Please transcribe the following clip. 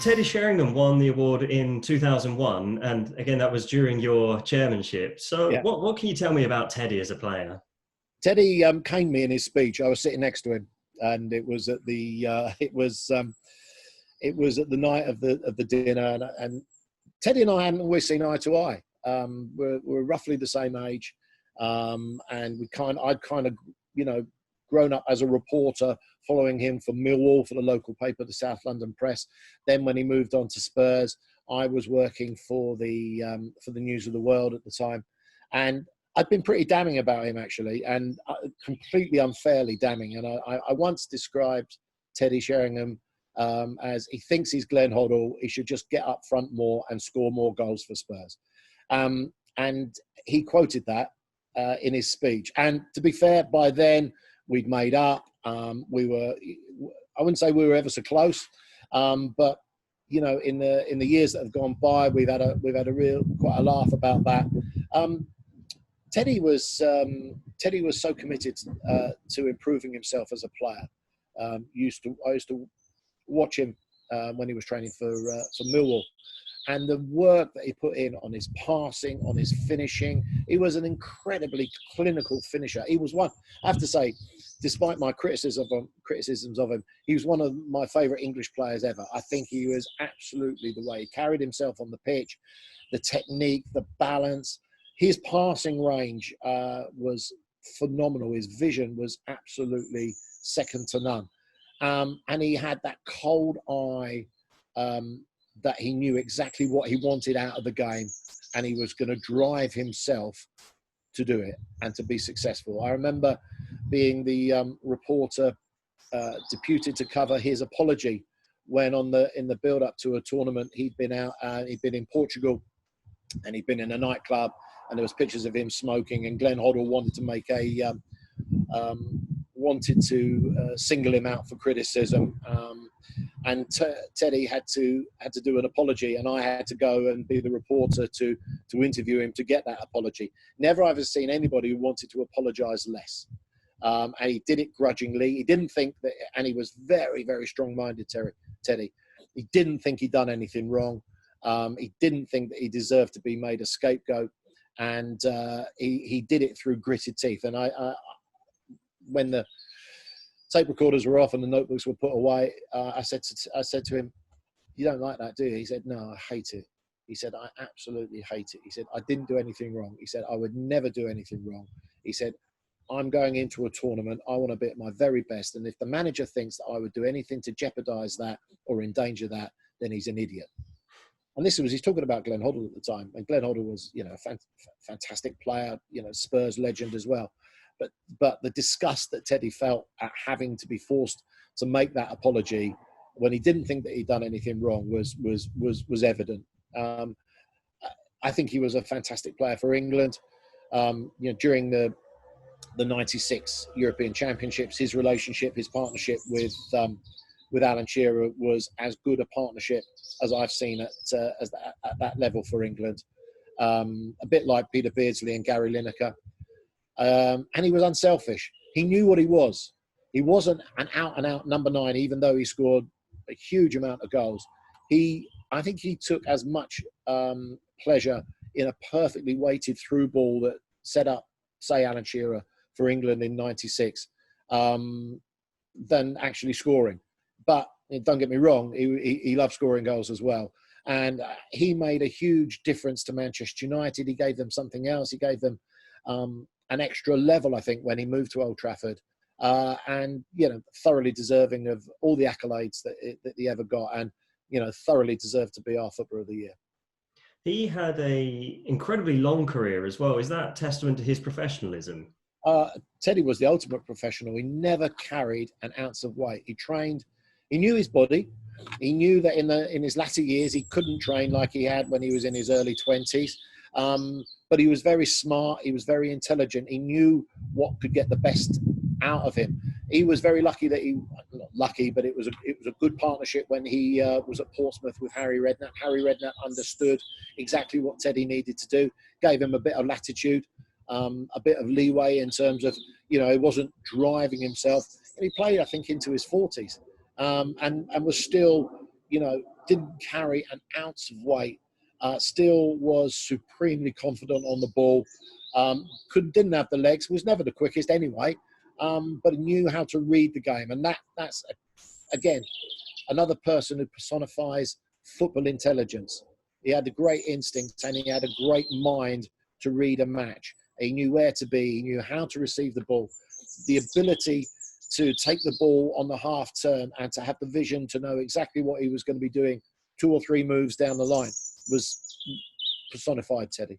Teddy Sheringham won the award in 2001, and again, that was during your chairmanship. So Yeah. what can you tell me about Teddy as a player? Teddy caned me in his speech. I was sitting next to him, and it was at the night of the dinner, and Teddy and I hadn't always seen eye to eye. We're roughly the same age, and I'd kind of grown up as a reporter, following him for Millwall, for the local paper, the South London Press. Then when he moved on to Spurs, I was working for the News of the World at the time, and I'd been pretty damning about him, actually, and completely unfairly damning. And I once described Teddy Sheringham as, he thinks he's Glenn Hoddle, he should just get up front more and score more goals for Spurs. And he quoted that in his speech. And to be fair, by then we'd made up. We were, I wouldn't say we were ever so close, but in the years that have gone by, we've had quite a laugh about that. Teddy was so committed to improving himself as a player. I used to watch him when he was training for Millwall, and the work that he put in on his passing, on his finishing. He was an incredibly clinical finisher. He was one, I have to say, despite my criticisms of him, he was one of my favourite English players ever. I think he was absolutely, the way he carried himself on the pitch, the technique, the balance. His passing range was phenomenal. His vision was absolutely second to none. And he had that cold eye that he knew exactly what he wanted out of the game, and he was going to drive himself to do it and to be successful. I remember being the reporter deputed to cover his apology when in the build-up to a tournament, he'd been in Portugal, and he'd been in a nightclub, and there was pictures of him smoking, and Glenn Hoddle wanted to single him out for criticism, and Teddy had to do an apology, and I had to go and be the reporter to interview him to get that apology. Never ever seen anybody who wanted to apologise less, and he did it grudgingly. He didn't think that, and he was very, very strong-minded. Teddy, he didn't think he'd done anything wrong. He didn't think that he deserved to be made a scapegoat, and he did it through gritted teeth. And I when the tape recorders were off and the notebooks were put away, I said to him, "You don't like that, do you?" He said, "No, I hate it." He said, "I absolutely hate it." He said, "I didn't do anything wrong." He said, "I would never do anything wrong." He said, "I'm going into a tournament. I want to be at my very best. And if the manager thinks that I would do anything to jeopardise that or endanger that, then he's an idiot." And he's talking about Glenn Hoddle at the time. And Glenn Hoddle was, a fantastic player, Spurs legend as well. But the disgust that Teddy felt at having to be forced to make that apology when he didn't think that he'd done anything wrong was evident. I think he was a fantastic player for England. During the 96 European Championships, his partnership with Alan Shearer was as good a partnership as I've seen at that level for England. A bit like Peter Beardsley and Gary Lineker. And he was unselfish. He knew what he was. He wasn't an out-and-out number 9, even though he scored a huge amount of goals. I think he took as much pleasure in a perfectly weighted through ball that set up, say, Alan Shearer for England in 96, than actually scoring. But don't get me wrong, he loved scoring goals as well. And he made a huge difference to Manchester United. He gave them something else. He gave them an extra level, I think, when he moved to Old Trafford. And, thoroughly deserving of all the accolades that he ever got, and, thoroughly deserved to be our Footballer of the Year. He had a incredibly long career as well. Is that testament to his professionalism? Teddy was the ultimate professional. He never carried an ounce of weight. He trained. He knew his body. He knew that in his latter years he couldn't train like he had when he was in his early 20s. But he was very smart. He was very intelligent. He knew what could get the best out of him. He was very lucky that not lucky, but it was a good partnership when he was at Portsmouth with Harry Redknapp. Harry Redknapp understood exactly what Teddy needed to do, gave him a bit of latitude, a bit of leeway in terms of, he wasn't driving himself. And he played, I think, into his 40s, and was still, didn't carry an ounce of weight, still was supremely confident on the ball, didn't have the legs, was never the quickest anyway, but knew how to read the game. And that's again, another person who personifies football intelligence. He had the great instincts and he had a great mind to read a match. He knew where to be, he knew how to receive the ball. The ability to take the ball on the half turn and to have the vision to know exactly what he was going to be doing 2 or 3 moves down the line was personified Teddy.